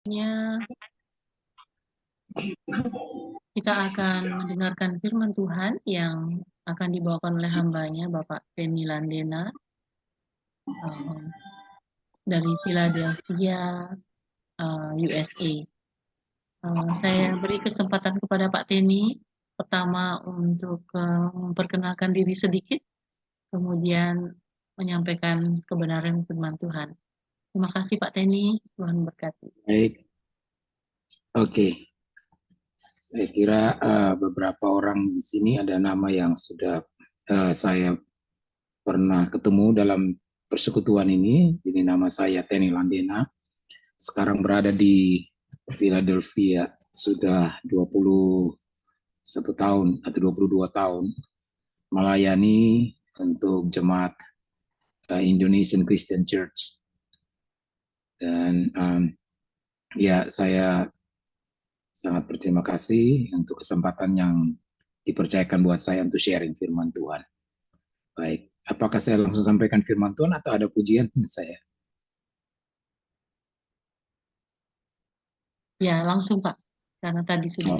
Selanjutnya kita akan mendengarkan firman Tuhan yang akan dibawakan oleh hambanya Bapak Penny Landena dari Philadelphia, USA. Saya beri kesempatan kepada Pak Tenny pertama untuk memperkenalkan diri sedikit, kemudian menyampaikan kebenaran firman Tuhan. Terima kasih Pak Tenny, Tuhan berkati. Baik, oke. Saya kira beberapa orang di sini ada nama yang sudah saya pernah ketemu dalam persekutuan ini. Ini nama saya Tenny Landena. Sekarang berada di Philadelphia sudah 21 tahun atau 22 tahun melayani untuk jemaat Indonesian Christian Church. Dan ya, saya sangat berterima kasih untuk kesempatan yang dipercayakan buat saya untuk sharing firman Tuhan. Baik, apakah saya langsung sampaikan firman Tuhan atau ada pujian saya? Ya, langsung Pak, karena tadi sudah.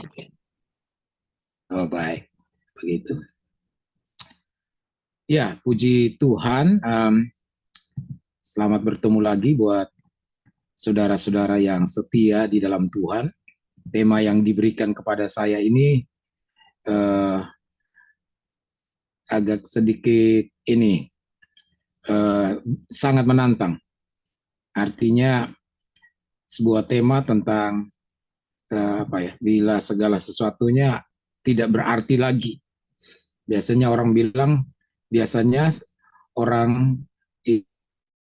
Oh, baik, begitu. Ya, puji Tuhan. Selamat bertemu lagi buat saudara-saudara yang setia di dalam Tuhan. Tema yang diberikan kepada saya ini agak sedikit sangat menantang. Artinya sebuah tema tentang bila segala sesuatunya tidak berarti lagi. Biasanya orang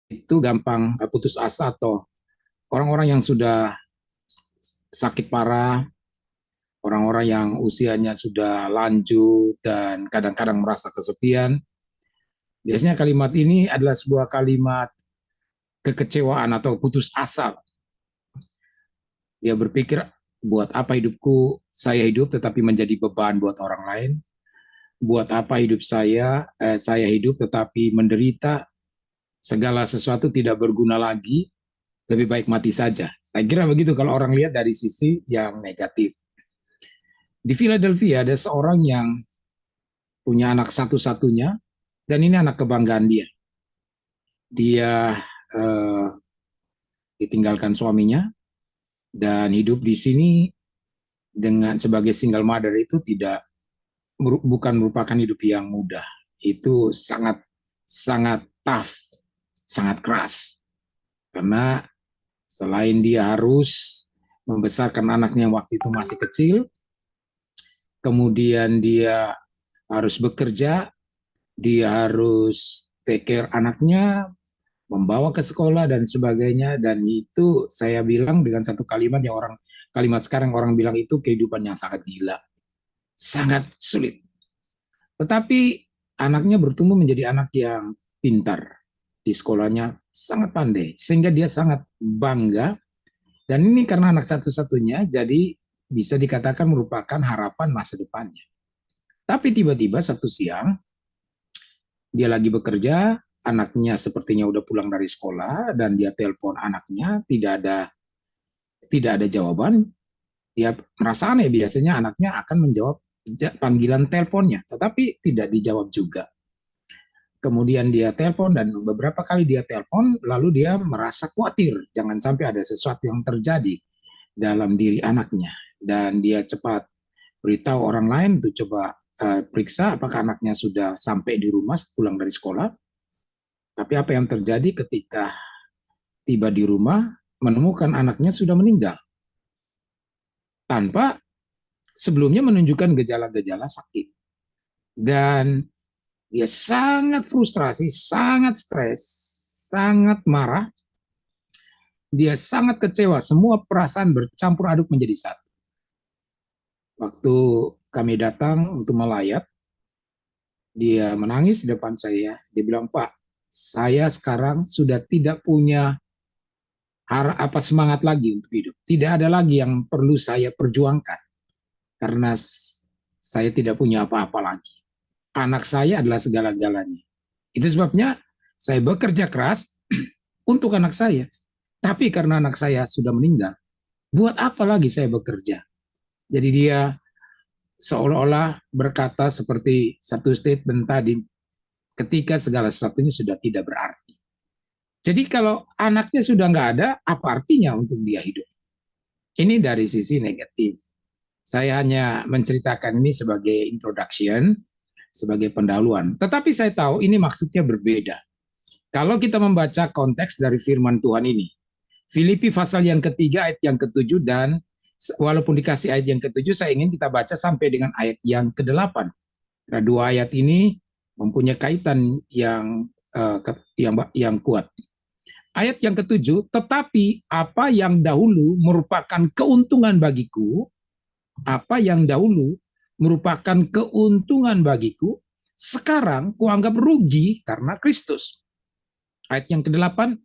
itu gampang putus asa, atau orang-orang yang sudah sakit parah, orang-orang yang usianya sudah lanjut dan kadang-kadang merasa kesepian. Biasanya kalimat ini adalah sebuah kalimat kekecewaan atau putus asa. Dia berpikir, buat apa hidupku, saya hidup tetapi menjadi beban buat orang lain. Buat apa hidup saya hidup tetapi menderita, segala sesuatu tidak berguna lagi, lebih baik mati saja. Saya kira begitu kalau orang lihat dari sisi yang negatif. Di Philadelphia ada seorang yang punya anak satu-satunya, dan ini anak kebanggaan dia. Dia ditinggalkan suaminya dan hidup di sini dengan sebagai single mother itu bukan merupakan hidup yang mudah. Itu sangat tough, sangat keras. Karena selain dia harus membesarkan anaknya yang waktu itu masih kecil, kemudian dia harus bekerja, dia harus take care anaknya, membawa ke sekolah dan sebagainya. Dan itu saya bilang dengan satu kalimat kalimat sekarang orang bilang itu kehidupan yang sangat gila, sangat sulit. Tetapi anaknya bertumbuh menjadi anak yang pintar, di sekolahnya sangat pandai, sehingga dia sangat bangga. Dan ini karena anak satu-satunya, jadi bisa dikatakan merupakan harapan masa depannya. Tapi tiba-tiba satu siang, dia lagi bekerja, anaknya sepertinya udah pulang dari sekolah, dan dia telepon anaknya, tidak ada jawaban. Dia merasa aneh, biasanya anaknya akan menjawab panggilan teleponnya, tetapi tidak dijawab juga. Kemudian dia telepon, dan beberapa kali dia telepon, lalu dia merasa khawatir, jangan sampai ada sesuatu yang terjadi dalam diri anaknya. Dan dia cepat beritahu orang lain untuk coba periksa apakah anaknya sudah sampai di rumah pulang dari sekolah. Tapi apa yang terjadi ketika tiba di rumah, menemukan anaknya sudah meninggal, tanpa sebelumnya menunjukkan gejala-gejala sakit. Dan dia sangat frustrasi, sangat stres, sangat marah. Dia sangat kecewa, semua perasaan bercampur aduk menjadi satu. Waktu kami datang untuk melayat, dia menangis di depan saya. Dia bilang, "Pak, saya sekarang sudah tidak punya semangat lagi untuk hidup. Tidak ada lagi yang perlu saya perjuangkan. Karena saya tidak punya apa-apa lagi. Anak saya adalah segala-galanya. Itu sebabnya saya bekerja keras untuk anak saya. Tapi karena anak saya sudah meninggal, Buat apa lagi saya bekerja? Jadi dia seolah-olah berkata seperti satu statement tadi, ketika segala sesuatunya sudah tidak berarti. Jadi kalau anaknya sudah nggak ada, apa artinya untuk dia hidup? Ini dari sisi negatif. Saya hanya menceritakan ini sebagai introduction, sebagai pendahuluan. Tetapi saya tahu ini maksudnya berbeda. Kalau kita membaca konteks dari firman Tuhan ini, Filipi pasal yang ketiga ayat yang ketujuh, dan walaupun dikasih ayat yang ketujuh, saya ingin kita baca sampai dengan ayat yang kedelapan. Nah, dua ayat ini mempunyai kaitan yang kuat. Ayat yang ketujuh, tetapi apa yang dahulu merupakan keuntungan bagiku, apa yang dahulu merupakan keuntungan bagiku, sekarang kuanggap rugi karena Kristus. Ayat yang kedelapan,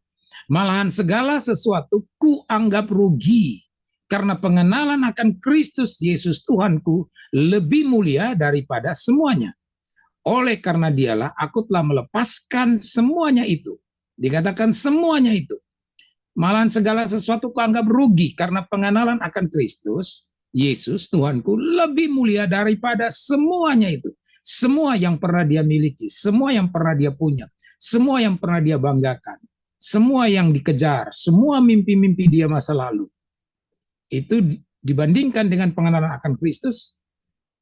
malahan segala sesuatu kuanggap rugi karena pengenalan akan Kristus Yesus Tuhanku lebih mulia daripada semuanya. Oleh karena dialah aku telah melepaskan semuanya itu. Dikatakan semuanya itu. Malahan segala sesuatu kuanggap rugi karena pengenalan akan Kristus Yesus Tuhanku lebih mulia daripada semuanya itu. Semua yang pernah dia miliki, semua yang pernah dia punya, semua yang pernah dia banggakan, semua yang dikejar, semua mimpi-mimpi dia masa lalu, itu dibandingkan dengan pengenalan akan Kristus,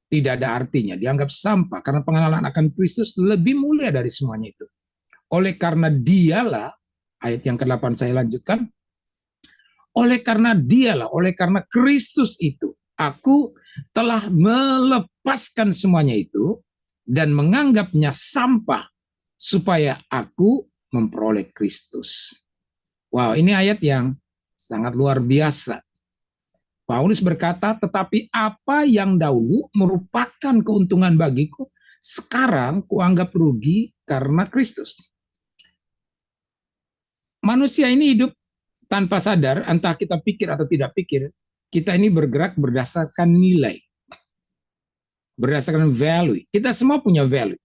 tidak ada artinya, dianggap sampah, karena pengenalan akan Kristus lebih mulia dari semuanya itu. Oleh karena dialah, ayat yang ke-8 saya lanjutkan, oleh karena dialah, oleh karena Kristus itu, aku telah melepaskan semuanya itu, dan menganggapnya sampah, supaya aku memperoleh Kristus. Wow, ini ayat yang sangat luar biasa. Paulus berkata, tetapi apa yang dahulu merupakan keuntungan bagiku, sekarang kuanggap rugi karena Kristus. Manusia ini hidup tanpa sadar, entah kita pikir atau tidak pikir, kita ini bergerak berdasarkan nilai, berdasarkan value. Kita semua punya value.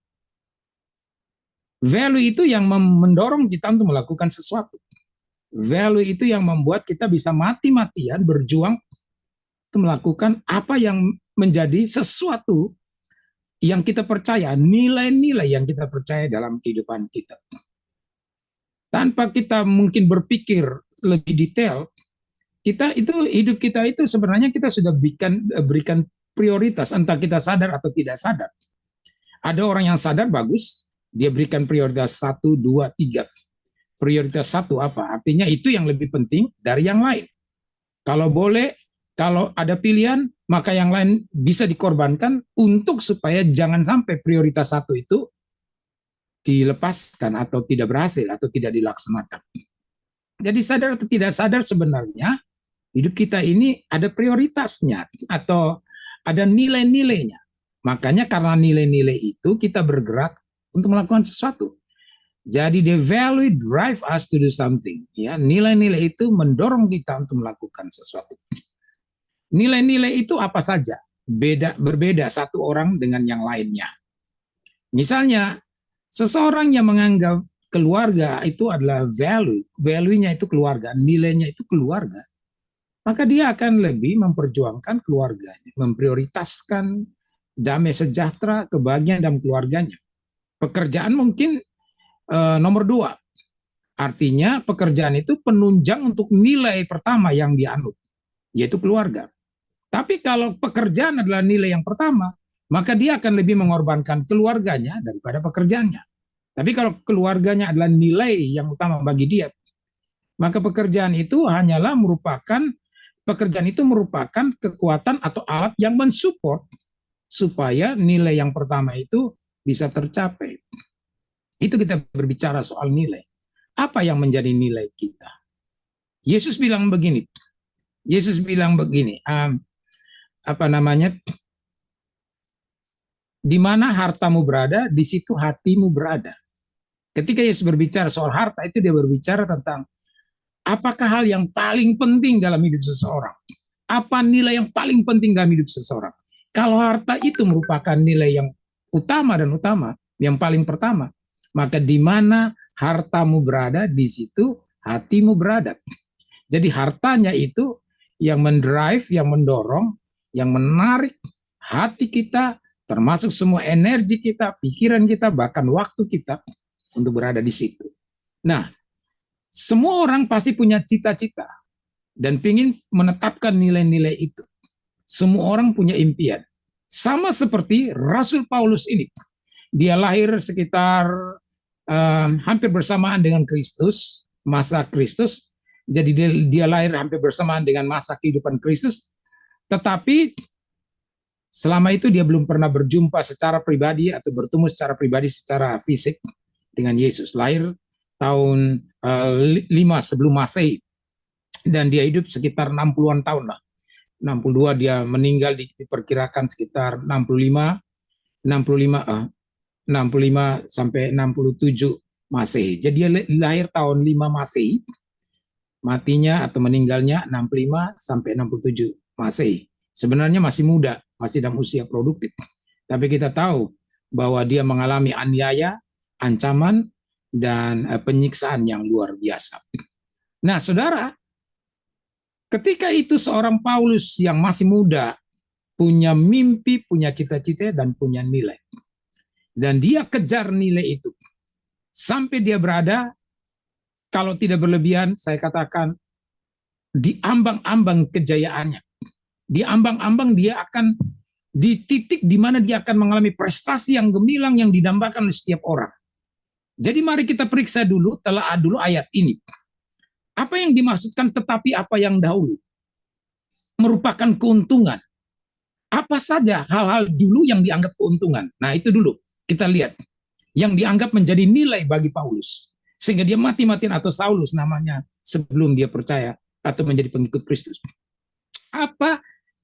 Value itu yang mendorong kita untuk melakukan sesuatu. Value itu yang membuat kita bisa mati-matian berjuang untuk melakukan apa yang menjadi sesuatu yang kita percaya, nilai-nilai yang kita percaya dalam kehidupan kita. Tanpa kita mungkin berpikir lebih detail, hidup kita itu sebenarnya kita sudah berikan prioritas, entah kita sadar atau tidak sadar. Ada orang yang sadar, bagus, dia berikan prioritas 1, 2, 3. Prioritas 1 apa? Artinya itu yang lebih penting dari yang lain. Kalau boleh, kalau ada pilihan, maka yang lain bisa dikorbankan untuk supaya jangan sampai prioritas 1 itu dilepaskan atau tidak berhasil atau tidak dilaksanakan. Jadi sadar atau tidak sadar sebenarnya hidup kita ini ada prioritasnya atau ada nilai-nilainya. Makanya karena nilai-nilai itu kita bergerak untuk melakukan sesuatu. Jadi the value drive us to do something. Ya, nilai-nilai itu mendorong kita untuk melakukan sesuatu. Nilai-nilai itu apa saja? Berbeda satu orang dengan yang lainnya. Misalnya, seseorang yang menganggap keluarga itu adalah value-nya itu keluarga, nilainya itu keluarga, maka dia akan lebih memperjuangkan keluarganya, memprioritaskan damai sejahtera, kebahagiaan dalam keluarganya. Pekerjaan mungkin nomor 2. Artinya pekerjaan itu penunjang untuk nilai pertama yang dianut, yaitu keluarga. Tapi kalau pekerjaan adalah nilai yang pertama, maka dia akan lebih mengorbankan keluarganya daripada pekerjaannya. Tapi kalau keluarganya adalah nilai yang utama bagi dia, maka pekerjaan itu merupakan kekuatan atau alat yang mensupport supaya nilai yang pertama itu bisa tercapai. Itu kita berbicara soal nilai. Apa yang menjadi nilai kita? Yesus bilang begini. Di mana hartamu berada, di situ hatimu berada. Ketika Yesus berbicara soal harta, itu dia berbicara tentang apakah hal yang paling penting dalam hidup seseorang. Apa nilai yang paling penting dalam hidup seseorang. Kalau harta itu merupakan nilai yang utama, yang paling pertama, maka di mana hartamu berada, di situ hatimu berada. Jadi hartanya itu yang mendrive, yang mendorong, yang menarik hati kita, termasuk semua energi kita, pikiran kita, bahkan waktu kita untuk berada di situ. Nah, semua orang pasti punya cita-cita dan ingin menetapkan nilai-nilai itu. Semua orang punya impian. Sama seperti Rasul Paulus ini. Dia lahir sekitar hampir bersamaan dengan Kristus, masa Kristus. Jadi dia lahir hampir bersamaan dengan masa kehidupan Kristus. Tetapi selama itu dia belum pernah berjumpa secara pribadi atau bertemu secara pribadi secara fisik dengan Yesus. Lahir tahun 5 sebelum Masehi. Dan dia hidup sekitar 60-an tahun lah. 62 dia meninggal diperkirakan sekitar 65 sampai 67 Masehi. Jadi dia lahir tahun 5 Masehi, matinya atau meninggalnya 65 sampai 67 Masehi. Sebenarnya masih muda, masih dalam usia produktif. Tapi kita tahu bahwa dia mengalami aniaya, ancaman, dan penyiksaan yang luar biasa. Nah, saudara, ketika itu seorang Paulus yang masih muda, punya mimpi, punya cita-cita, dan punya nilai. Dan dia kejar nilai itu. Sampai dia berada, kalau tidak berlebihan, saya katakan, di ambang-ambang kejayaannya. Di ambang-ambang dia akan di titik di mana dia akan mengalami prestasi yang gemilang yang didambakan oleh setiap orang. Jadi mari kita periksa dulu, telaah dulu ayat ini. Apa yang dimaksudkan tetapi apa yang dahulu? Merupakan keuntungan. Apa saja hal-hal dulu yang dianggap keuntungan? Nah, itu dulu kita lihat. Yang dianggap menjadi nilai bagi Paulus. Sehingga dia mati-matian, atau Saulus namanya, sebelum dia percaya atau menjadi pengikut Kristus. Apa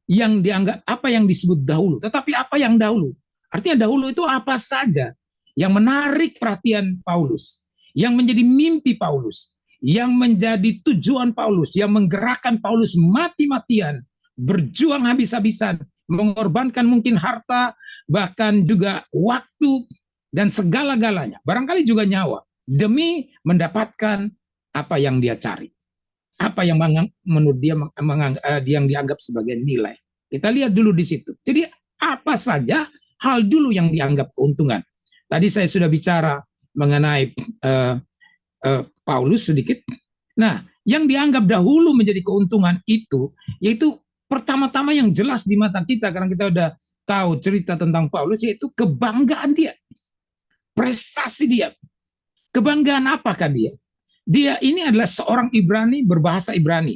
yang dianggap, apa yang disebut dahulu? Tetapi apa yang dahulu? Artinya dahulu itu apa saja yang menarik perhatian Paulus, yang menjadi mimpi Paulus, yang menjadi tujuan Paulus, yang menggerakkan Paulus mati-matian, berjuang habis-habisan, mengorbankan mungkin harta, bahkan juga waktu, dan segala-galanya, barangkali juga nyawa, demi mendapatkan apa yang dia cari. Apa yang menurut dia yang dianggap sebagai nilai. Kita lihat dulu di situ. Jadi apa saja hal dulu yang dianggap keuntungan. Tadi saya sudah bicara mengenai Paulus sedikit. Nah, yang dianggap dahulu menjadi keuntungan itu, yaitu pertama-tama yang jelas di mata kita, karena kita udah tahu cerita tentang Paulus, yaitu kebanggaan dia. Prestasi dia. Kebanggaan apakah dia? Dia ini adalah seorang Ibrani berbahasa Ibrani.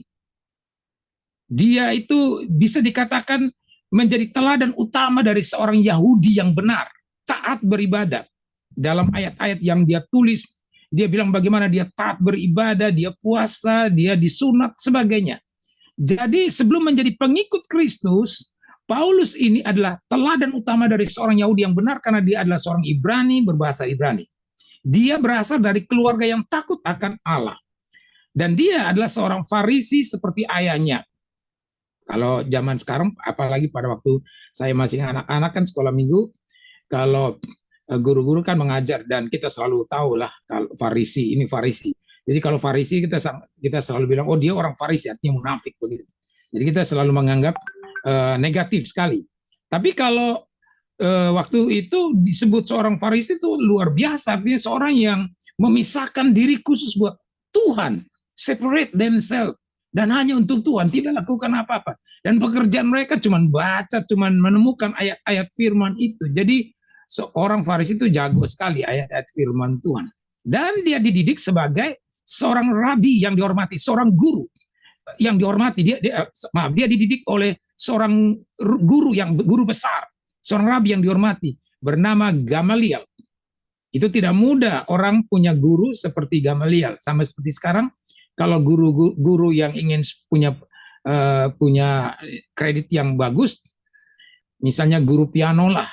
Dia itu bisa dikatakan menjadi teladan utama dari seorang Yahudi yang benar, taat beribadah. Dalam ayat-ayat yang dia tulis, dia bilang bagaimana dia taat beribadah, dia puasa, dia disunat, sebagainya. Jadi sebelum menjadi pengikut Kristus, Paulus ini adalah teladan utama dari seorang Yahudi yang benar karena dia adalah seorang Ibrani berbahasa Ibrani. Dia berasal dari keluarga yang takut akan Allah. Dan dia adalah seorang Farisi seperti ayahnya. Kalau zaman sekarang, apalagi pada waktu saya masih anak-anak kan sekolah minggu, kalau guru-guru kan mengajar dan kita selalu tahu lah kalau Farisi, ini Farisi. Jadi kalau Farisi kita selalu bilang, oh dia orang Farisi, artinya munafik begitu. Jadi kita selalu menganggap negatif sekali. Tapi kalau waktu itu disebut seorang Farisi itu luar biasa, artinya seorang yang memisahkan diri khusus buat Tuhan, separate themselves, dan hanya untuk Tuhan, tidak lakukan apa-apa. Dan pekerjaan mereka cuma baca, cuma menemukan ayat-ayat firman itu. Jadi seorang Farisi itu jago sekali ayat-ayat firman Tuhan. Dan dia dididik sebagai seorang rabi yang dihormati, seorang guru yang dihormati. Dia dididik oleh seorang guru besar, seorang rabi yang dihormati, bernama Gamaliel. Itu tidak mudah orang punya guru seperti Gamaliel. Sama seperti sekarang, kalau guru yang ingin punya kredit yang bagus, misalnya guru piano lah,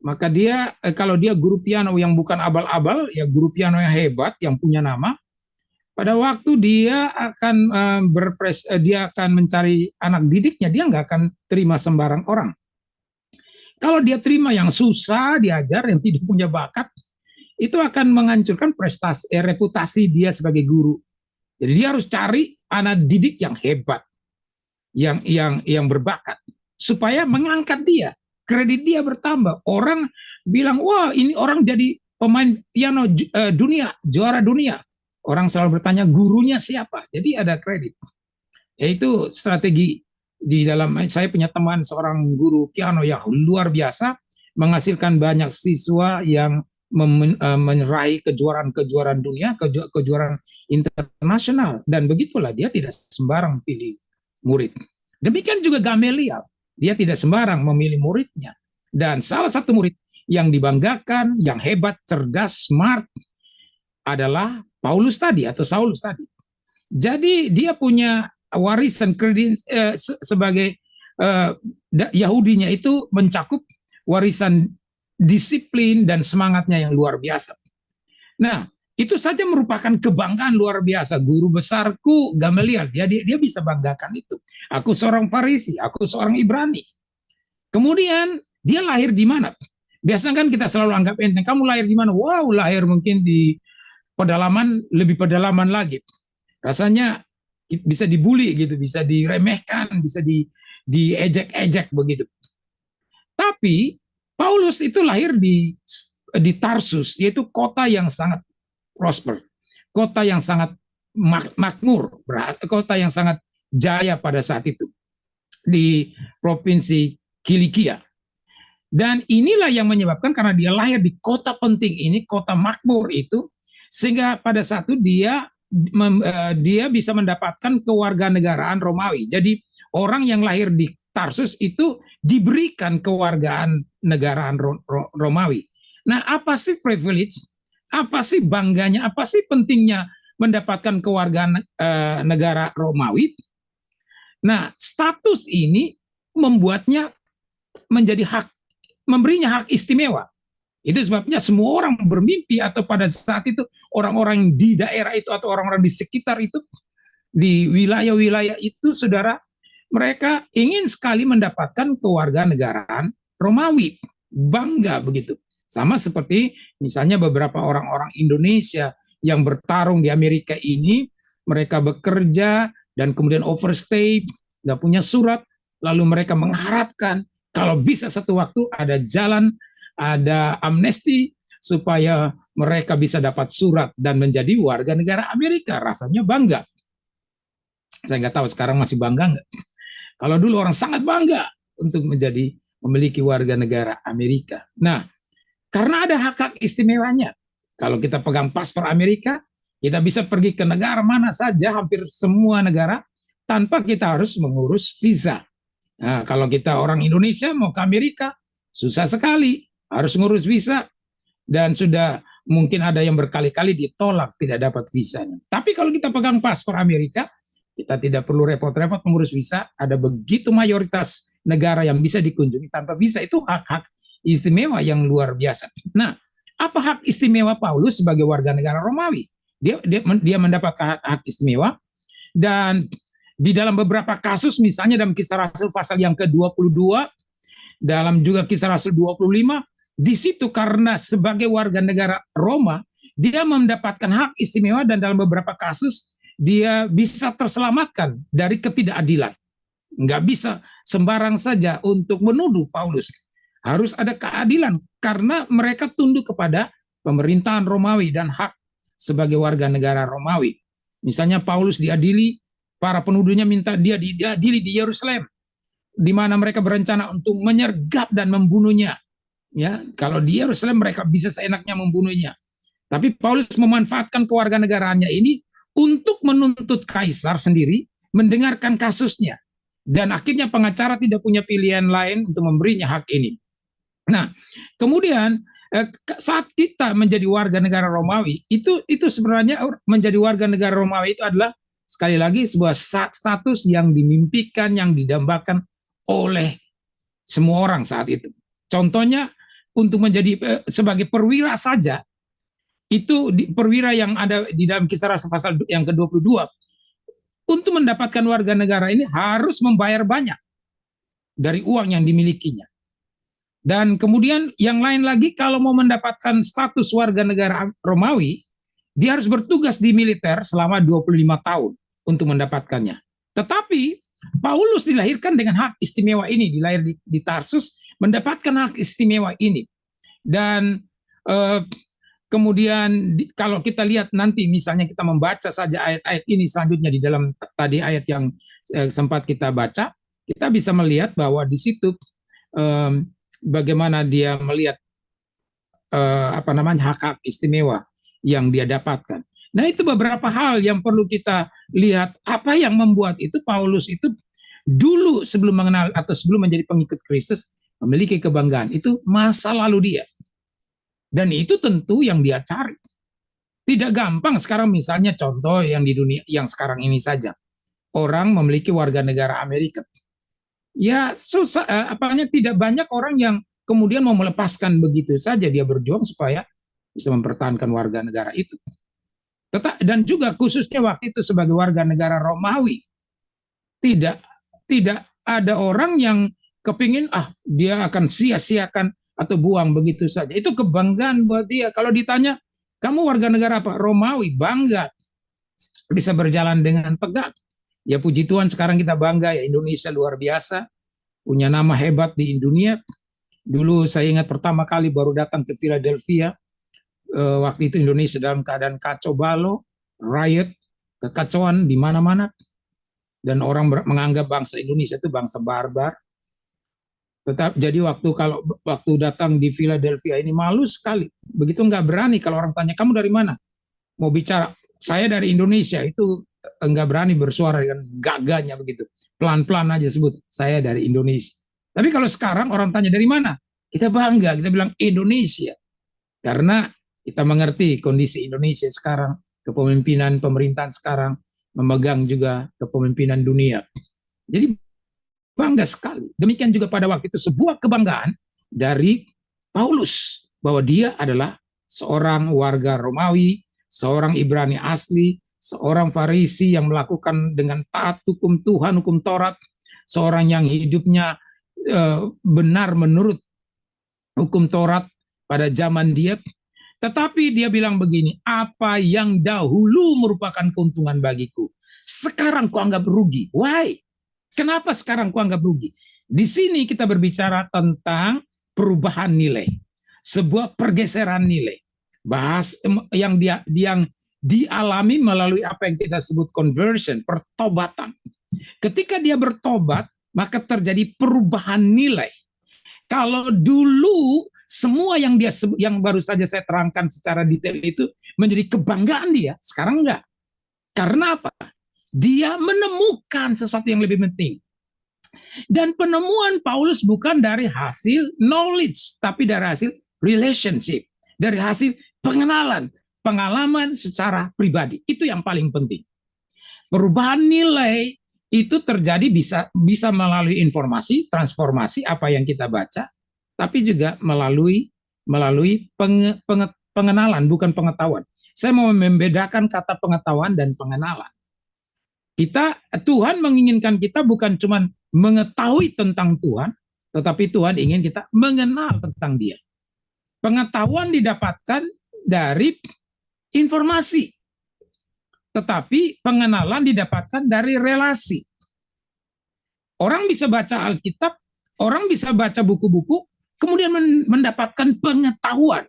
maka dia kalau dia guru piano yang bukan abal-abal, ya guru piano yang hebat, yang punya nama, pada waktu dia akan dia akan mencari anak didiknya, dia nggak akan terima sembarang orang. Kalau dia terima yang susah diajar, yang tidak punya bakat, itu akan menghancurkan reputasi dia sebagai guru. Jadi dia harus cari anak didik yang hebat. yang berbakat supaya mengangkat dia, kredit dia bertambah. Orang bilang, wah ini orang jadi pemain piano dunia, juara dunia. Orang selalu bertanya gurunya siapa. Jadi ada kredit. Yaitu strategi di dalam, saya punya teman seorang guru piano yang luar biasa, menghasilkan banyak siswa yang meraih kejuaraan-kejuaraan dunia, kejuaraan internasional. Dan begitulah, dia tidak sembarang pilih murid. Demikian juga Gamaliel, dia tidak sembarang memilih muridnya. Dan salah satu murid yang dibanggakan, yang hebat, cerdas, smart adalah Paulus tadi atau Saulus tadi. Jadi dia punya warisan kredit sebagai Yahudinya itu mencakup warisan disiplin dan semangatnya yang luar biasa. Nah, itu saja merupakan kebanggaan luar biasa. Guru besarku Gamaliel, dia bisa banggakan itu. Aku seorang Farisi, aku seorang Ibrani. Kemudian dia lahir di mana? Biasanya kan kita selalu anggap enteng. Kamu lahir di mana? Wow, lahir mungkin di pedalaman, lebih pedalaman lagi. Rasanya bisa dibully gitu, bisa diremehkan, bisa diejek-ejek begitu. Tapi Paulus itu lahir di Tarsus, yaitu kota yang sangat prosper, kota yang sangat makmur, kota yang sangat jaya pada saat itu di provinsi Kilikia. Dan inilah yang menyebabkan karena dia lahir di kota penting ini, kota makmur itu, sehingga pada saat itu dia bisa mendapatkan kewarganegaraan Romawi. Jadi orang yang lahir di Tarsus itu diberikan kewargaan negaraan Romawi. Nah, apa sih privilege? Apa sih bangganya? Apa sih pentingnya mendapatkan kewargaan negara Romawi? Nah, status ini membuatnya menjadi hak, memberinya hak istimewa. Itu sebabnya semua orang bermimpi, atau pada saat itu orang-orang di daerah itu atau orang-orang di sekitar itu, di wilayah-wilayah itu, saudara, mereka ingin sekali mendapatkan kewarganegaraan Romawi. Bangga begitu. Sama seperti misalnya beberapa orang-orang Indonesia yang bertarung di Amerika ini, mereka bekerja dan kemudian overstay, nggak punya surat, lalu mereka mengharapkan kalau bisa satu waktu ada jalan, ada amnesti supaya mereka bisa dapat surat dan menjadi warga negara Amerika. Rasanya bangga. Saya nggak tahu sekarang masih bangga nggak. Kalau dulu orang sangat bangga untuk memiliki warga negara Amerika. Nah, karena ada hak-hak istimewanya. Kalau kita pegang paspor Amerika, kita bisa pergi ke negara mana saja, hampir semua negara, tanpa kita harus mengurus visa. Nah, kalau kita orang Indonesia mau ke Amerika, susah sekali, harus ngurus visa, dan sudah mungkin ada yang berkali-kali ditolak tidak dapat visanya. Tapi kalau kita pegang paspor Amerika, kita tidak perlu repot-repot mengurus visa, ada begitu mayoritas negara yang bisa dikunjungi tanpa visa. Itu hak-hak istimewa yang luar biasa. Nah, apa hak istimewa Paulus sebagai warga negara Romawi? Dia mendapatkan hak istimewa, dan di dalam beberapa kasus, misalnya dalam Kisah Rasul pasal yang ke-22, dalam juga Kisah Rasul 25, di situ karena sebagai warga negara Roma, dia mendapatkan hak istimewa, dan dalam beberapa kasus dia bisa terselamatkan dari ketidakadilan. Nggak bisa sembarang saja untuk menuduh Paulus. Harus ada keadilan karena mereka tunduk kepada pemerintahan Romawi dan hak sebagai warga negara Romawi. Misalnya Paulus diadili, para penuduhnya minta dia diadili di Yerusalem, di mana mereka berencana untuk menyergap dan membunuhnya. Ya, kalau di Yerusalem mereka bisa seenaknya membunuhnya. Tapi Paulus memanfaatkan kewarganegaraannya ini untuk menuntut kaisar sendiri, mendengarkan kasusnya. Dan akhirnya pengacara tidak punya pilihan lain untuk memberinya hak ini. Nah, kemudian saat kita menjadi warga negara Romawi, itu sebenarnya menjadi warga negara Romawi itu adalah sekali lagi sebuah status yang dimimpikan, yang didambakan oleh semua orang saat itu. Contohnya untuk menjadi sebagai perwira saja, itu perwira yang ada di dalam Kisah Rasul pasal yang ke-22, untuk mendapatkan warga negara ini harus membayar banyak dari uang yang dimilikinya. Dan kemudian yang lain lagi, kalau mau mendapatkan status warga negara Romawi, dia harus bertugas di militer selama 25 tahun untuk mendapatkannya. Tetapi Paulus dilahirkan dengan hak istimewa ini, dilahir di Tarsus, mendapatkan hak istimewa ini. Dan kemudian kalau kita lihat nanti misalnya kita membaca saja ayat-ayat ini selanjutnya di dalam tadi ayat yang sempat kita baca, kita bisa melihat bahwa di situ bagaimana dia melihat hak-hak istimewa yang dia dapatkan. Nah, itu beberapa hal yang perlu kita lihat, apa yang membuat itu Paulus itu dulu sebelum mengenal atau sebelum menjadi pengikut Kristus memiliki kebanggaan. Itu masa lalu dia. Dan itu tentu yang dia cari. Tidak gampang sekarang, misalnya contoh yang di dunia yang sekarang ini saja. Orang memiliki warga negara Amerika. Ya susah, tidak banyak orang yang kemudian mau melepaskan begitu saja. Dia berjuang supaya bisa mempertahankan warga negara itu. Dan juga khususnya waktu itu sebagai warga negara Romawi, tidak ada orang yang kepingin dia akan sia-siakan atau buang begitu saja. Itu kebanggaan buat dia. Kalau ditanya, kamu warga negara apa? Romawi, bangga bisa berjalan dengan tegak. Ya puji Tuhan sekarang kita bangga ya, Indonesia luar biasa, punya nama hebat di dunia. Dulu saya ingat pertama kali baru datang ke Philadelphia, waktu itu Indonesia dalam keadaan kacau balau, riot, kekacauan di mana-mana, dan orang menganggap bangsa Indonesia itu bangsa barbar. Jadi waktu datang di Philadelphia ini malu sekali, begitu nggak berani kalau orang tanya kamu dari mana, mau bicara saya dari Indonesia, itu nggak berani bersuara dengan gagahnya begitu, pelan-pelan aja sebut saya dari Indonesia. Tapi kalau sekarang orang tanya dari mana, kita bangga, kita bilang Indonesia, karena kita mengerti kondisi Indonesia sekarang, kepemimpinan pemerintahan sekarang memegang juga kepemimpinan dunia. Jadi bangga sekali. Demikian juga pada waktu itu sebuah kebanggaan dari Paulus bahwa dia adalah seorang warga Romawi, seorang Ibrani asli, seorang Farisi yang melakukan dengan taat hukum Tuhan, hukum Taurat, seorang yang hidupnya benar menurut hukum Taurat pada zaman dia. Tetapi dia bilang begini, apa yang dahulu merupakan keuntungan bagiku, sekarang kuanggap rugi. Why? Kenapa sekarang kuanggap rugi? Di sini kita berbicara tentang perubahan nilai, sebuah pergeseran nilai. Bahas yang dialami melalui apa yang kita sebut conversion, pertobatan. Ketika dia bertobat, maka terjadi perubahan nilai. Kalau dulu semua yang baru saja saya terangkan secara detail itu menjadi kebanggaan dia, sekarang enggak. Karena apa? Dia menemukan sesuatu yang lebih penting. Dan penemuan Paulus bukan dari hasil knowledge, tapi dari hasil relationship, dari hasil pengenalan, pengalaman secara pribadi. Itu yang paling penting. Perubahan nilai itu terjadi bisa melalui informasi, transformasi apa yang kita baca, tapi juga melalui pengenalan, bukan pengetahuan. Saya mau membedakan kata pengetahuan dan pengenalan. Tuhan menginginkan kita bukan cuma mengetahui tentang Tuhan, tetapi Tuhan ingin kita mengenal tentang Dia. Pengetahuan didapatkan dari informasi, tetapi pengenalan didapatkan dari relasi. Orang bisa baca Alkitab, orang bisa baca buku-buku, kemudian mendapatkan pengetahuan.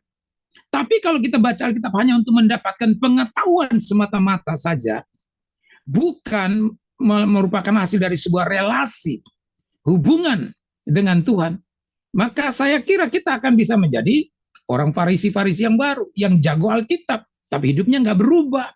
Tapi kalau kita baca Alkitab hanya untuk mendapatkan pengetahuan semata-mata saja, bukan merupakan hasil dari sebuah relasi, hubungan dengan Tuhan, maka saya kira kita akan bisa menjadi orang Farisi-Farisi yang baru, yang jago Alkitab, tapi hidupnya nggak berubah.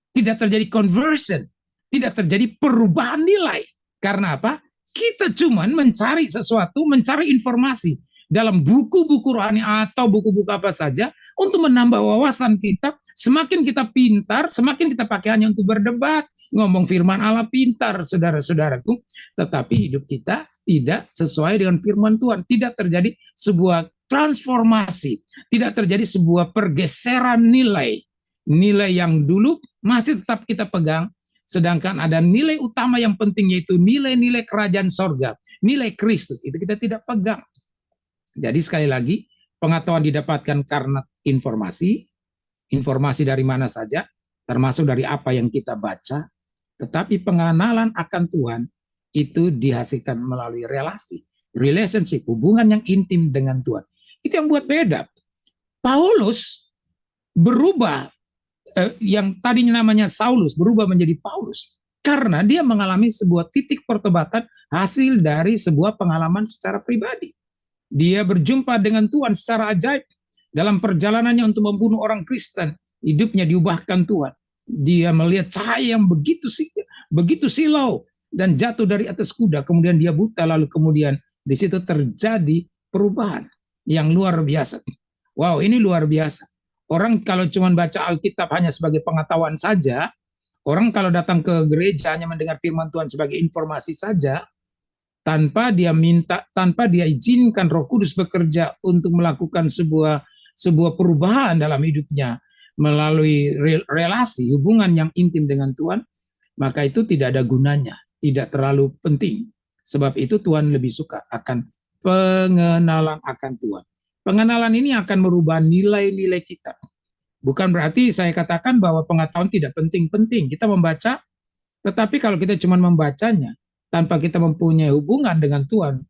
Tidak terjadi conversion, tidak terjadi perubahan nilai. Karena apa? Kita cuma mencari sesuatu, mencari informasi dalam buku-buku rohani atau buku-buku apa saja untuk menambah wawasan kita. Semakin kita pintar, semakin kita pakai hanya untuk berdebat, ngomong firman Allah pintar, saudara-saudaraku, tetapi hidup kita tidak sesuai dengan firman Tuhan. Tidak terjadi sebuah transformasi, tidak terjadi sebuah pergeseran nilai. Nilai yang dulu masih tetap kita pegang, sedangkan ada nilai utama yang penting, yaitu nilai-nilai kerajaan sorga, nilai Kristus, itu kita tidak pegang. Jadi sekali lagi, pengetahuan didapatkan karena informasi dari mana saja, termasuk dari apa yang kita baca, tetapi pengenalan akan Tuhan itu dihasilkan melalui relasi, relationship, hubungan yang intim dengan Tuhan. Itu yang buat beda. Paulus berubah, yang tadinya namanya Saulus berubah menjadi Paulus karena dia mengalami sebuah titik pertobatan hasil dari sebuah pengalaman secara pribadi. Dia berjumpa dengan Tuhan secara ajaib dalam perjalanannya untuk membunuh orang Kristen. Hidupnya diubahkan Tuhan. Dia melihat cahaya yang begitu silau dan jatuh dari atas kuda. Kemudian dia buta, lalu kemudian di situ terjadi perubahan yang luar biasa. Wow, ini luar biasa. Orang kalau cuma baca Alkitab hanya sebagai pengetahuan saja, orang kalau datang ke gereja hanya mendengar firman Tuhan sebagai informasi saja, tanpa dia izinkan Roh Kudus bekerja untuk melakukan sebuah perubahan dalam hidupnya melalui relasi, hubungan yang intim dengan Tuhan, maka itu tidak ada gunanya, tidak terlalu penting. Sebab itu Tuhan lebih suka akan pengenalan akan Tuhan. Pengenalan ini akan merubah nilai-nilai kita. Bukan berarti saya katakan bahwa pengetahuan tidak penting-penting. Kita membaca, tetapi kalau kita cuma membacanya, tanpa kita mempunyai hubungan dengan Tuhan,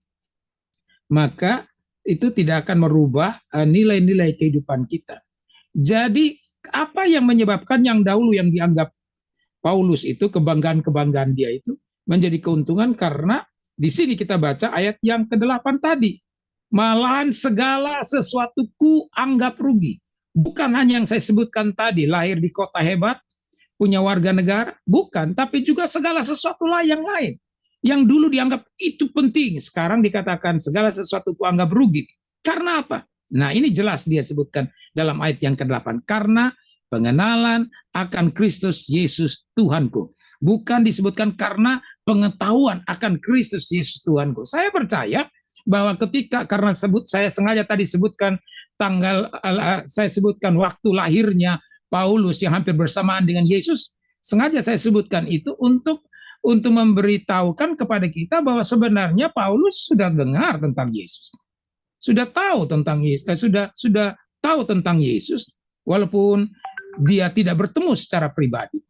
maka itu tidak akan merubah nilai-nilai kehidupan kita. Jadi, apa yang menyebabkan yang dahulu yang dianggap Paulus itu, kebanggaan-kebanggaan dia itu, menjadi keuntungan karena di sini kita baca ayat yang ke-8 tadi. Malahan segala sesuatuku anggap rugi. Bukan hanya yang saya sebutkan tadi, lahir di kota hebat, punya warga negara, bukan, tapi juga segala sesuatu yang lain. Yang dulu dianggap itu penting, sekarang dikatakan segala sesuatu ku anggap rugi. Karena apa? Nah, ini jelas dia sebutkan dalam ayat yang ke-8. Karena pengenalan akan Kristus Yesus Tuhanku. Bukan disebutkan karena pengetahuan akan Kristus Yesus Tuhanku. Saya percaya bahwa karena saya sengaja tadi sebutkan saya sebutkan waktu lahirnya Paulus yang hampir bersamaan dengan Yesus, sengaja saya sebutkan itu untuk memberitahukan kepada kita bahwa sebenarnya Paulus sudah dengar tentang Yesus, sudah tahu tentang Yesus, sudah tahu tentang Yesus, walaupun dia tidak bertemu secara pribadi.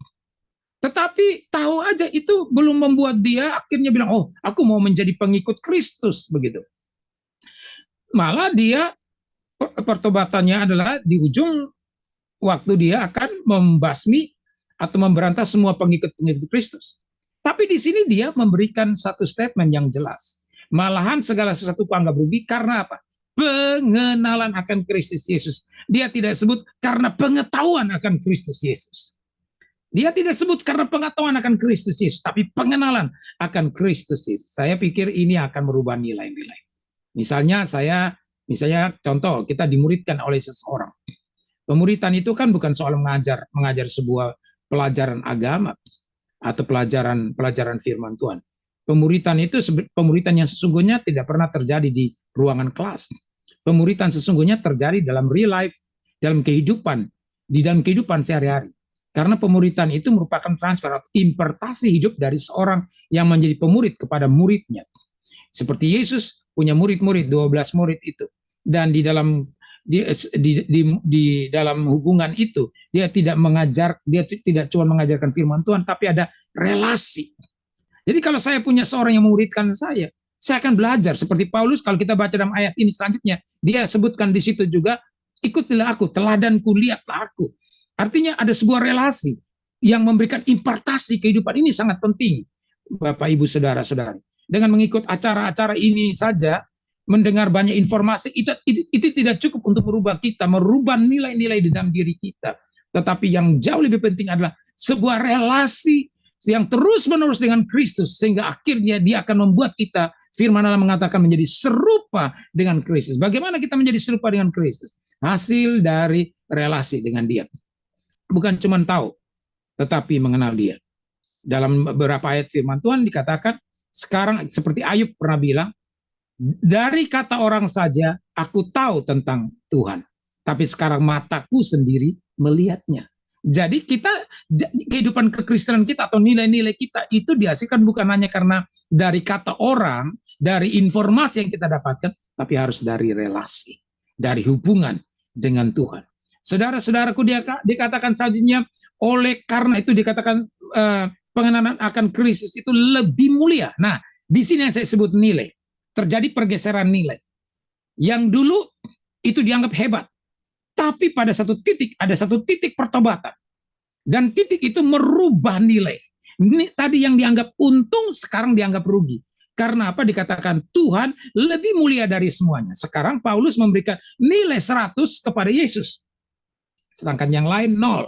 Tetapi tahu aja itu belum membuat dia akhirnya bilang, oh, aku mau menjadi pengikut Kristus, begitu. Malah dia pertobatannya adalah di ujung waktu dia akan membasmi atau memberantas semua pengikut-pengikut Kristus. Tapi di sini dia memberikan satu statement yang jelas. Malahan segala sesuatu anggap rugi karena apa? Pengenalan akan Kristus Yesus. Dia tidak sebut karena pengetahuan akan Kristus Yesus. Dia tidak sebut karena pengetahuan akan Kristus Yesus, tapi pengenalan akan Kristus Yesus. Saya pikir ini akan merubah nilai-nilai. Misalnya contoh, kita dimuridkan oleh seseorang. Pemuritan itu kan bukan soal mengajar sebuah pelajaran agama atau pelajaran firman Tuhan. Pemuritan yang sesungguhnya tidak pernah terjadi di ruangan kelas. Pemuritan sesungguhnya terjadi dalam real life, dalam kehidupan sehari-hari. Karena pemuritan itu merupakan transfer atau impartasi hidup dari seorang yang menjadi pemurid kepada muridnya. Seperti Yesus punya murid-murid, 12 murid itu. Dan di dalam hubungan itu dia tidak cuma mengajarkan firman Tuhan, tapi ada relasi. Jadi kalau saya punya seorang yang memuridkan saya akan belajar seperti Paulus. Kalau kita baca dalam ayat ini selanjutnya, dia sebutkan di situ juga, ikutilah aku, teladanku, lihatlah aku. Artinya ada sebuah relasi yang memberikan impartasi kehidupan. Ini sangat penting, Bapak, Ibu, Saudara-saudari. Dengan mengikut acara-acara ini saja, mendengar banyak informasi, itu tidak cukup untuk merubah kita, merubah nilai-nilai di dalam diri kita. Tetapi yang jauh lebih penting adalah sebuah relasi yang terus-menerus dengan Kristus, sehingga akhirnya dia akan membuat kita, firman Allah mengatakan, menjadi serupa dengan Kristus. Bagaimana kita menjadi serupa dengan Kristus? Hasil dari relasi dengan dia. Bukan cuma tahu, tetapi mengenal dia. Dalam beberapa ayat firman Tuhan dikatakan, sekarang seperti Ayub pernah bilang, dari kata orang saja aku tahu tentang Tuhan, tapi sekarang mataku sendiri melihatnya. Jadi kehidupan kekristenan kita atau nilai-nilai kita itu dihasilkan bukan hanya karena dari kata orang, dari informasi yang kita dapatkan, tapi harus dari relasi, dari hubungan dengan Tuhan. Saudara-saudaraku, dikatakan selanjutnya, oleh karena itu dikatakan pengenalan akan Kristus itu lebih mulia. Nah, di sini yang saya sebut nilai. Terjadi pergeseran nilai. Yang dulu itu dianggap hebat. Tapi pada satu titik, ada satu titik pertobatan. Dan titik itu merubah nilai. Ini tadi yang dianggap untung, sekarang dianggap rugi. Karena apa? Dikatakan Tuhan lebih mulia dari semuanya. Sekarang Paulus memberikan nilai 100 kepada Yesus. Sedangkan yang lain 0.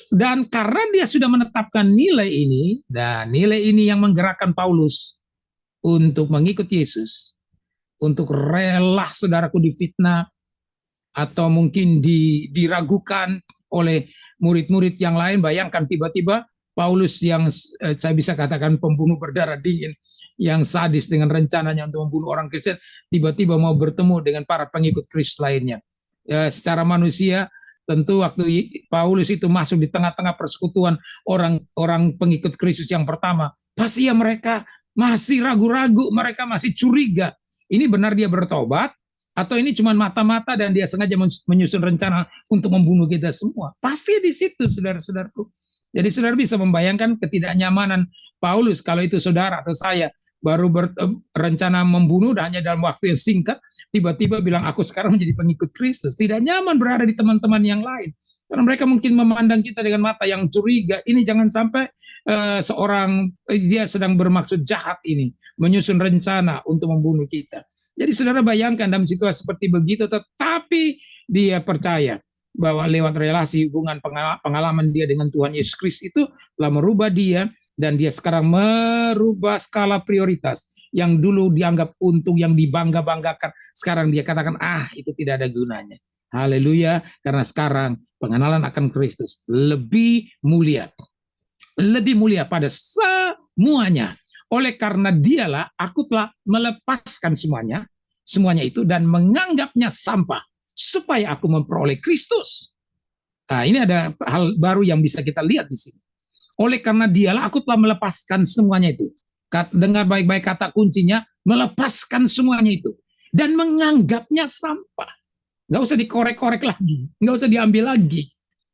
Dan karena dia sudah menetapkan nilai ini, dan nilai ini yang menggerakkan Paulus untuk mengikut Yesus, untuk rela saudaraku difitnah, atau mungkin diragukan oleh murid-murid yang lain. Bayangkan tiba-tiba Paulus yang saya bisa katakan pembunuh berdarah dingin, yang sadis dengan rencananya untuk membunuh orang Kristen, tiba-tiba mau bertemu dengan para pengikut Kristus lainnya. Secara manusia, tentu waktu Paulus itu masuk di tengah-tengah persekutuan orang-orang pengikut Kristus yang pertama, pasti ya mereka masih ragu-ragu, mereka masih curiga. Ini benar dia bertobat, atau ini cuma mata-mata dan dia sengaja menyusun rencana untuk membunuh kita semua. Pasti di situ, saudara-saudaraku. Jadi saudara bisa membayangkan ketidaknyamanan Paulus kalau itu saudara atau saya baru berencana membunuh dan hanya dalam waktu yang singkat tiba-tiba bilang aku sekarang menjadi pengikut Kristus. Tidak nyaman berada di teman-teman yang lain. Karena mereka mungkin memandang kita dengan mata yang curiga. Ini jangan sampai seorang dia sedang bermaksud jahat ini, menyusun rencana untuk membunuh kita. Jadi saudara bayangkan dalam situasi seperti begitu, tetapi dia percaya bahwa lewat relasi hubungan pengalaman dia dengan Tuhan Yesus Kristus itu telah merubah dia, dan dia sekarang merubah skala prioritas yang dulu dianggap untung, yang dibangga-banggakan, sekarang dia katakan itu tidak ada gunanya. Haleluya, karena sekarang pengenalan akan Kristus lebih mulia pada semuanya. Oleh karena dialah aku telah melepaskan semuanya itu dan menganggapnya sampah supaya aku memperoleh Kristus. Nah, ini ada hal baru yang bisa kita lihat di sini. Oleh karena dialah aku telah melepaskan semuanya itu. Dengar baik-baik kata kuncinya, melepaskan semuanya itu dan menganggapnya sampah. Nggak usah dikorek-korek lagi, nggak usah diambil lagi.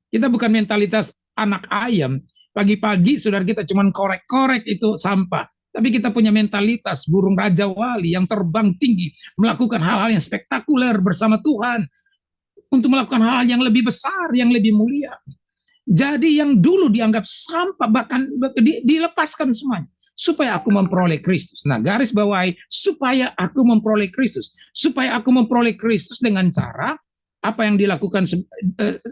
Kita bukan mentalitas anak ayam. Pagi-pagi saudara kita cuma korek-korek itu sampah. Tapi kita punya mentalitas burung raja wali yang terbang tinggi, melakukan hal-hal yang spektakuler bersama Tuhan, untuk melakukan hal-hal yang lebih besar, yang lebih mulia. Jadi yang dulu dianggap sampah, bahkan dilepaskan semuanya, supaya aku memperoleh Kristus. Nah, garis bawahi, supaya aku memperoleh Kristus. Supaya aku memperoleh Kristus dengan cara apa yang dilakukan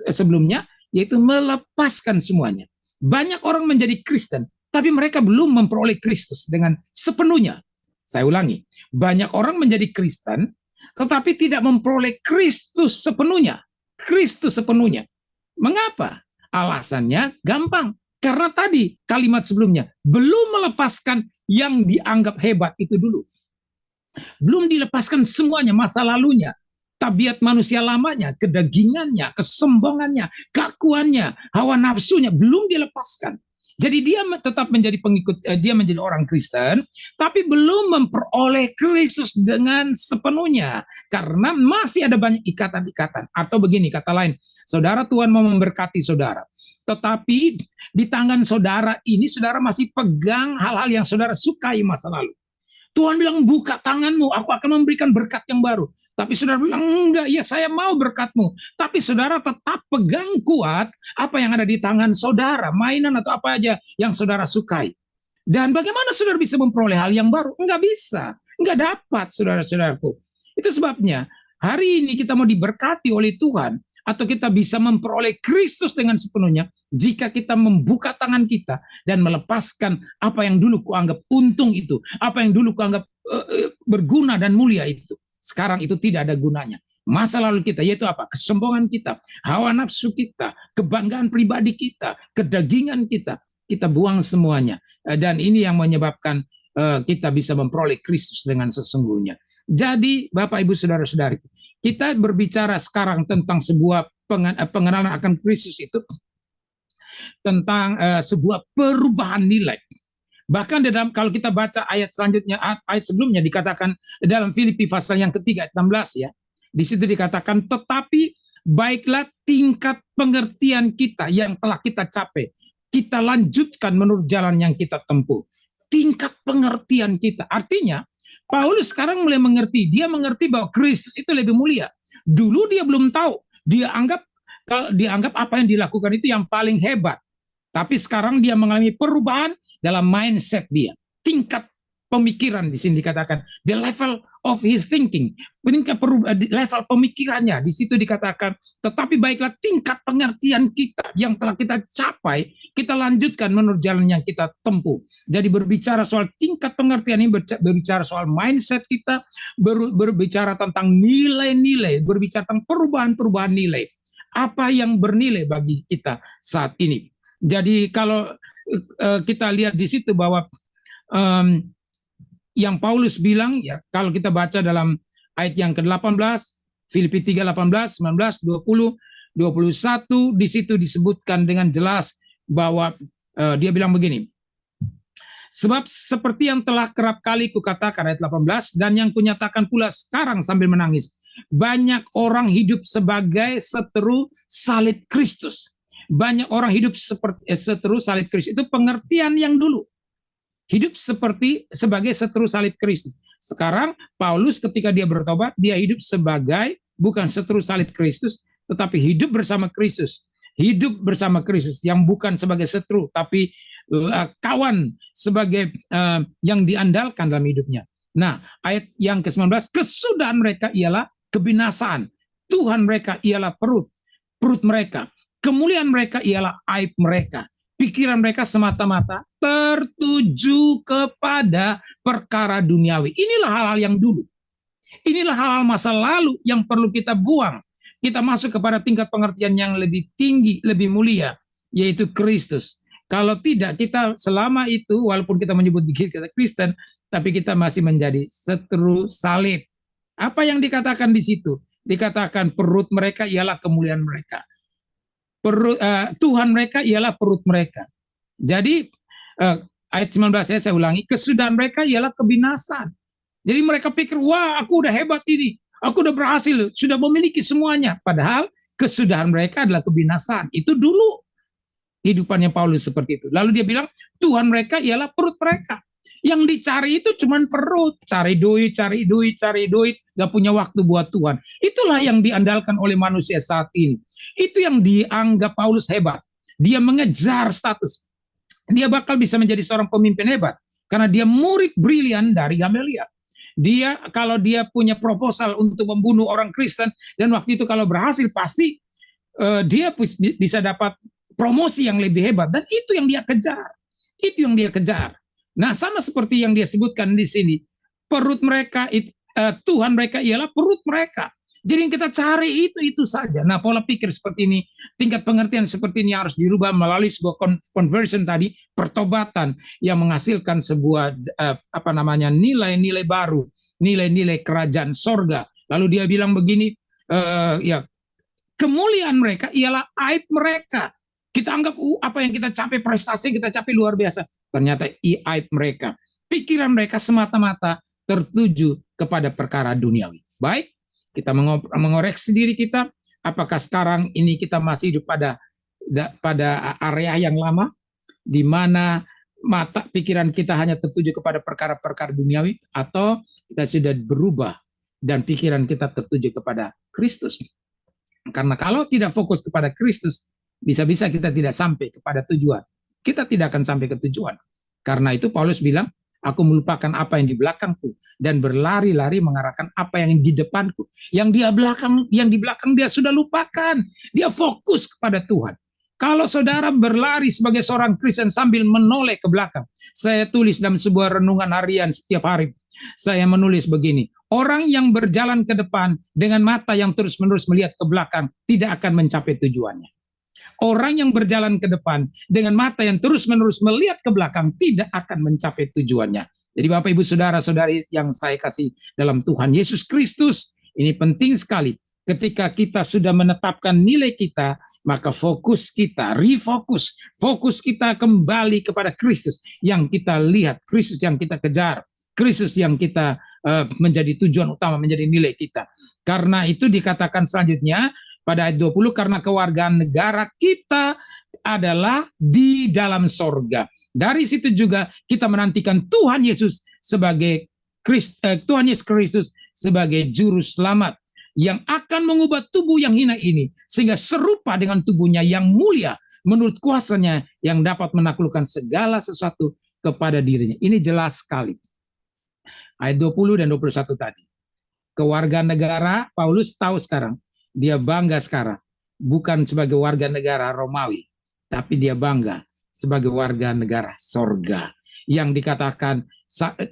sebelumnya, yaitu melepaskan semuanya. Banyak orang menjadi Kristen, tapi mereka belum memperoleh Kristus dengan sepenuhnya. Saya ulangi, banyak orang menjadi Kristen, tetapi tidak memperoleh Kristus sepenuhnya. Kristus sepenuhnya. Mengapa? Alasannya gampang. Karena tadi kalimat sebelumnya, belum melepaskan yang dianggap hebat itu dulu. Belum dilepaskan semuanya, masa lalunya, tabiat manusia lamanya, kedagingannya, kesombongannya, keakuannya, hawa nafsunya, belum dilepaskan. Jadi dia tetap menjadi pengikut, dia menjadi orang Kristen, tapi belum memperoleh Kristus dengan sepenuhnya. Karena masih ada banyak ikatan-ikatan. Atau begini, kata lain, saudara, Tuhan mau memberkati saudara. Tetapi di tangan saudara ini, saudara masih pegang hal-hal yang saudara sukai masa lalu. Tuhan bilang, buka tanganmu, aku akan memberikan berkat yang baru. Tapi saudara bilang, enggak, ya saya mau berkatmu. Tapi saudara tetap pegang kuat apa yang ada di tangan saudara, mainan atau apa aja yang saudara sukai. Dan bagaimana saudara bisa memperoleh hal yang baru? Enggak bisa, enggak dapat, saudara-saudaraku. Itu sebabnya hari ini kita mau diberkati oleh Tuhan, atau kita bisa memperoleh Kristus dengan sepenuhnya jika kita membuka tangan kita dan melepaskan apa yang dulu kuanggap untung itu, apa yang dulu kuanggap berguna dan mulia itu. Sekarang itu tidak ada gunanya. Masa lalu kita, yaitu apa? Kesombongan kita, hawa nafsu kita, kebanggaan pribadi kita, kedagingan kita buang semuanya. Dan ini yang menyebabkan kita bisa memperoleh Kristus dengan sesungguhnya. Jadi Bapak Ibu Saudara-saudari, kita berbicara sekarang tentang sebuah pengenalan akan Kristus itu, tentang sebuah perubahan nilai. Bahkan dalam, kalau kita baca ayat selanjutnya, ayat sebelumnya dikatakan dalam Filipi pasal yang ketiga ayat 16 ya. Di situ dikatakan, tetapi baiklah tingkat pengertian kita yang telah kita capai. kita lanjutkan menurut jalan yang kita tempuh. Tingkat pengertian kita. Artinya, Paulus sekarang mulai mengerti. Dia mengerti bahwa Kristus itu lebih mulia. Dulu dia belum tahu. Dia anggap apa yang dilakukan itu yang paling hebat. Tapi sekarang dia mengalami perubahan dalam mindset dia. Tingkat pemikiran di sini dikatakan the level of his thinking, tingkat level pemikirannya di situ dikatakan. Tetapi baiklah tingkat pengertian kita yang telah kita capai, kita lanjutkan menurut jalan yang kita tempuh. Jadi berbicara soal tingkat pengertian ini, berbicara soal mindset kita, berbicara tentang nilai-nilai, berbicara tentang perubahan-perubahan nilai. Apa yang bernilai bagi kita saat ini? Jadi kalau kita lihat di situ bahwa yang Paulus bilang, ya kalau kita baca dalam ayat yang ke-18, Filipi 3:18, 19, 20, 21, di situ disebutkan dengan jelas bahwa dia bilang begini. Sebab seperti yang telah kerap kali kukatakan, ayat 18, dan yang kunyatakan pula sekarang sambil menangis, banyak orang hidup sebagai seteru salib Kristus. Banyak orang hidup seperti seteru salib Kristus. Itu pengertian yang dulu. Hidup sebagai seteru salib Kristus. Sekarang Paulus ketika dia bertobat, dia hidup sebagai bukan seteru salib Kristus, tetapi hidup bersama Kristus. Hidup bersama Kristus yang bukan sebagai seteru, tapi kawan sebagai yang diandalkan dalam hidupnya. Nah, ayat yang ke-19, kesudahan mereka ialah kebinasaan. Tuhan mereka ialah perut mereka. Kemuliaan mereka ialah aib mereka. Pikiran mereka semata-mata tertuju kepada perkara duniawi. Inilah hal-hal yang dulu. Inilah hal-hal masa lalu yang perlu kita buang. Kita masuk kepada tingkat pengertian yang lebih tinggi, lebih mulia, yaitu Kristus. Kalau tidak, kita selama itu, walaupun kita menyebut diri kita Kristen, tapi kita masih menjadi seteru salib. Apa yang dikatakan di situ? Dikatakan perut mereka ialah kemuliaan mereka. Tuhan mereka ialah perut mereka. Jadi ayat 19 saya ulangi, kesudahan mereka ialah kebinasan. Jadi mereka pikir, wah aku udah hebat ini, aku udah berhasil, sudah memiliki semuanya. Padahal kesudahan mereka adalah kebinasan. Itu dulu hidupannya Paulus seperti itu. Lalu dia bilang, Tuhan mereka ialah perut mereka. Yang dicari itu cuma perut, cari duit, gak punya waktu buat Tuhan. Itulah yang diandalkan oleh manusia saat ini. Itu yang dianggap Paulus hebat. Dia mengejar status. Dia bakal bisa menjadi seorang pemimpin hebat karena dia murid brilian dari Gamaliel. Kalau dia punya proposal untuk membunuh orang Kristen dan waktu itu kalau berhasil pasti dia bisa dapat promosi yang lebih hebat dan itu yang dia kejar. Itu yang dia kejar. Nah, sama seperti yang dia sebutkan di sini, perut mereka, Tuhan mereka ialah perut mereka. Jadi yang kita cari itu saja. Nah, pola pikir seperti ini, tingkat pengertian seperti ini harus dirubah melalui sebuah conversion tadi, pertobatan yang menghasilkan sebuah nilai-nilai baru, nilai-nilai kerajaan sorga. Lalu dia bilang begini, kemuliaan mereka ialah aib mereka. Kita anggap apa yang kita capai, prestasi kita capai luar biasa. Ternyata aib mereka. Pikiran mereka semata-mata tertuju kepada perkara duniawi. Baik, kita mengoreksi diri kita. Apakah sekarang ini kita masih hidup pada area yang lama, di mana mata pikiran kita hanya tertuju kepada perkara-perkara duniawi, atau kita sudah berubah dan pikiran kita tertuju kepada Kristus? Karena kalau tidak fokus kepada Kristus, bisa-bisa kita tidak sampai kepada tujuan. Kita tidak akan sampai ke tujuan. Karena itu Paulus bilang, aku melupakan apa yang di belakangku dan berlari-lari mengarahkan apa yang di depanku. Yang di belakang dia sudah lupakan. Dia fokus kepada Tuhan. Kalau saudara berlari sebagai seorang Kristen sambil menoleh ke belakang, saya tulis dalam sebuah renungan harian setiap hari. Saya menulis begini, orang yang berjalan ke depan dengan mata yang terus-menerus melihat ke belakang tidak akan mencapai tujuannya. Orang yang berjalan ke depan dengan mata yang terus-menerus melihat ke belakang tidak akan mencapai tujuannya. Jadi Bapak Ibu Saudara-saudari yang saya kasih dalam Tuhan Yesus Kristus, ini penting sekali. Ketika kita sudah menetapkan nilai kita, maka fokus kita, fokus kita kembali kepada Kristus yang kita lihat, Kristus yang kita kejar, Kristus yang kita menjadi tujuan utama, menjadi nilai kita. Karena itu dikatakan selanjutnya, pada ayat 20, karena kewargaan negara kita adalah di dalam sorga. Dari situ juga kita menantikan Tuhan Yesus sebagai Tuhan Yesus Kristus sebagai juru selamat yang akan mengubah tubuh yang hina ini sehingga serupa dengan tubuhnya yang mulia menurut kuasanya yang dapat menaklukkan segala sesuatu kepada dirinya. Ini jelas sekali. Ayat 20 dan 21 tadi. Kewarga negara Paulus tahu sekarang, dia bangga sekarang bukan sebagai warga negara Romawi, tapi dia bangga sebagai warga negara sorga yang dikatakan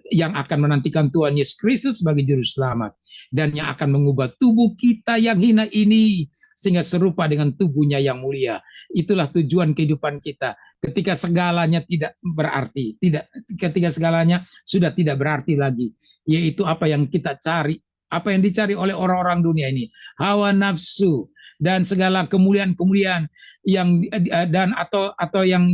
yang akan menantikan Tuhan Yesus Kristus sebagai juru selamat dan yang akan mengubah tubuh kita yang hina ini sehingga serupa dengan tubuhnya yang mulia. Itulah tujuan kehidupan kita. Ketika segalanya tidak berarti, ketika segalanya sudah tidak berarti lagi, yaitu apa yang kita cari, apa yang dicari oleh orang-orang dunia ini, hawa nafsu dan segala kemuliaan-kemuliaan yang dan atau yang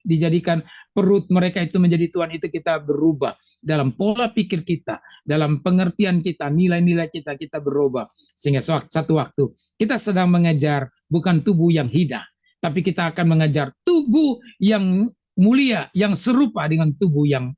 dijadikan perut mereka itu menjadi Tuhan, itu kita berubah dalam pola pikir kita, dalam pengertian kita, nilai-nilai kita berubah sehingga satu waktu kita sedang mengejar bukan tubuh yang hina, tapi kita akan mengejar tubuh yang mulia yang serupa dengan tubuh yang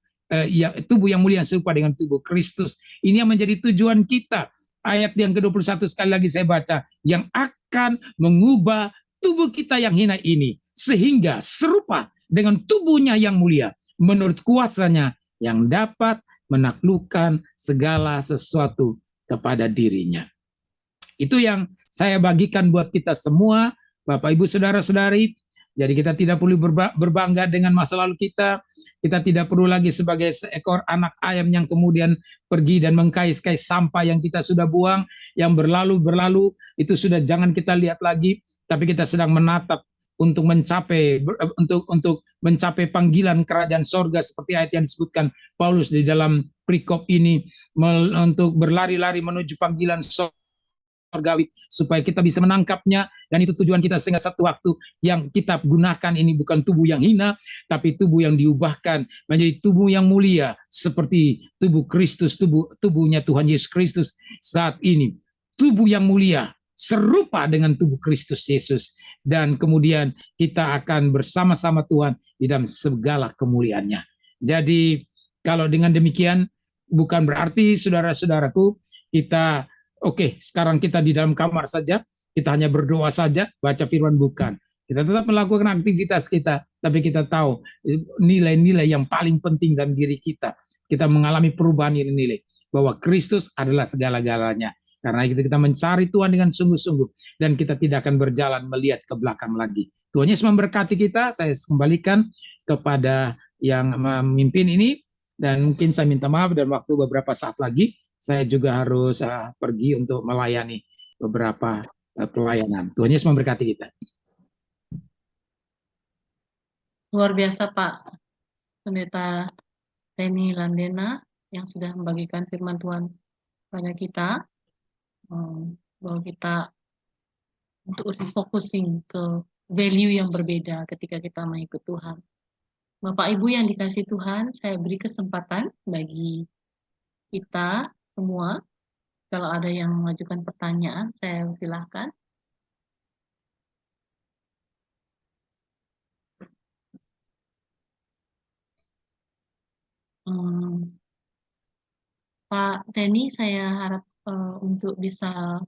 tubuh yang mulia yang serupa dengan tubuh Kristus. Ini yang menjadi tujuan kita. Ayat yang ke-21 sekali lagi saya baca, yang akan mengubah tubuh kita yang hina ini sehingga serupa dengan tubuhnya yang mulia menurut kuasanya yang dapat menaklukkan segala sesuatu kepada dirinya. Itu yang saya bagikan buat kita semua, Bapak Ibu Saudara-saudari. Jadi kita tidak perlu berbangga dengan masa lalu kita. Kita tidak perlu lagi sebagai seekor anak ayam yang kemudian pergi dan mengkais-kais sampah yang kita sudah buang, yang berlalu, itu sudah jangan kita lihat lagi, tapi kita sedang menatap untuk mencapai panggilan kerajaan sorga seperti ayat yang disebutkan Paulus di dalam perikop ini, untuk berlari-lari menuju panggilan sorgawi supaya kita bisa menangkapnya. Dan itu tujuan kita sehingga satu waktu yang kita gunakan ini bukan tubuh yang hina, tapi tubuh yang diubahkan menjadi tubuh yang mulia seperti tubuh Kristus, tubuhnya Tuhan Yesus Kristus saat ini. Tubuh yang mulia serupa dengan tubuh Kristus Yesus, dan kemudian kita akan bersama-sama Tuhan di dalam segala kemuliaannya. Jadi kalau dengan demikian bukan berarti saudara-saudaraku kita sekarang kita di dalam kamar saja, kita hanya berdoa saja, baca firman, bukan. Kita tetap melakukan aktivitas kita, tapi kita tahu nilai-nilai yang paling penting dalam diri kita. Kita mengalami perubahan nilai-nilai bahwa Kristus adalah segala-galanya. Karena itu kita mencari Tuhan dengan sungguh-sungguh dan kita tidak akan berjalan melihat ke belakang lagi. Tuhan Yesus memberkati kita. Saya kembalikan kepada yang memimpin ini dan mungkin saya minta maaf dan waktu beberapa saat lagi saya juga harus pergi untuk melayani beberapa pelayanan. Tuhan Yesus memberkati kita. Luar biasa Pak Pendeta Penny Landena yang sudah membagikan firman Tuhan pada kita, bahwa kita untuk refocusing ke value yang berbeda ketika kita mengikut Tuhan. Bapak Ibu yang dikasih Tuhan, saya beri kesempatan bagi kita semua. Kalau ada yang mengajukan pertanyaan, saya silahkan. Pak Denny, saya harap untuk bisa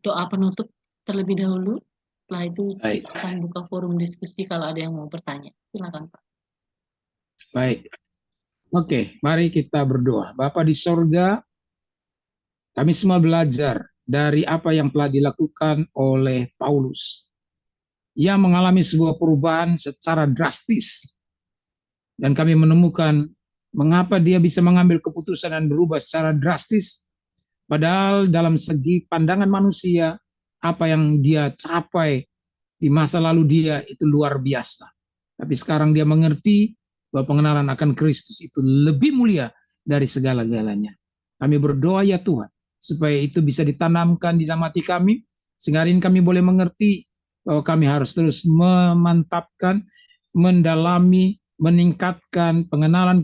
doa penutup terlebih dahulu. Setelah itu kita akan buka forum diskusi kalau ada yang mau bertanya. Silakan Pak. Baik. Oke, mari kita berdoa. Bapa di sorga, kami semua belajar dari apa yang telah dilakukan oleh Paulus. Ia mengalami sebuah perubahan secara drastis. Dan kami menemukan mengapa dia bisa mengambil keputusan dan berubah secara drastis. Padahal dalam segi pandangan manusia, apa yang dia capai di masa lalu dia itu luar biasa. Tapi sekarang dia mengerti bahwa pengenalan akan Kristus itu lebih mulia dari segala-galanya. Kami berdoa ya Tuhan, supaya itu bisa ditanamkan di dalam hati kami, sehingga hari ini kami boleh mengerti bahwa kami harus terus memantapkan, mendalami, meningkatkan pengenalan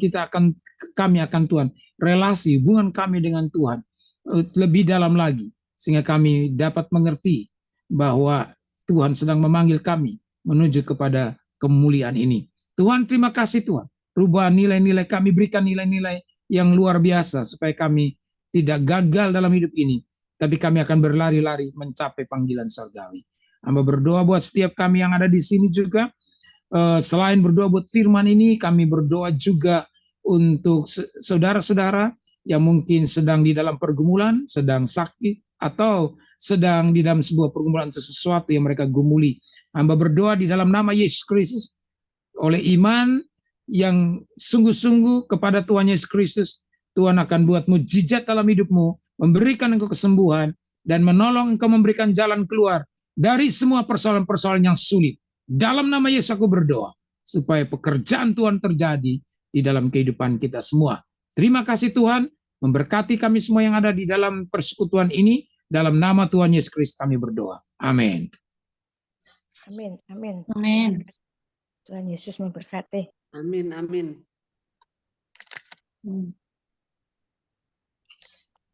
kami akan Tuhan, relasi hubungan kami dengan Tuhan lebih dalam lagi, sehingga kami dapat mengerti bahwa Tuhan sedang memanggil kami menuju kepada kemuliaan ini. Tuhan, terima kasih Tuhan. Rubah nilai-nilai kami, berikan nilai-nilai yang luar biasa supaya kami tidak gagal dalam hidup ini, tapi kami akan berlari-lari mencapai panggilan surgawi. Hamba berdoa buat setiap kami yang ada di sini juga. Selain berdoa buat firman ini, kami berdoa juga untuk saudara-saudara yang mungkin sedang di dalam pergumulan, sedang sakit, atau sedang di dalam sebuah pergumulan atau sesuatu yang mereka gumuli. Hamba berdoa di dalam nama Yesus Kristus, oleh iman yang sungguh-sungguh kepada Tuhan Yesus Kristus, Tuhan akan buat mujizat dalam hidupmu, memberikan engkau kesembuhan, dan menolong engkau memberikan jalan keluar dari semua persoalan-persoalan yang sulit. Dalam nama Yesus aku berdoa, supaya pekerjaan Tuhan terjadi di dalam kehidupan kita semua. Terima kasih Tuhan, memberkati kami semua yang ada di dalam persekutuan ini. Dalam nama Tuhan Yesus Kristus kami berdoa. Amin. Amin. Amin. Amin. Tuhan Yesus memberkati. Amin, amin.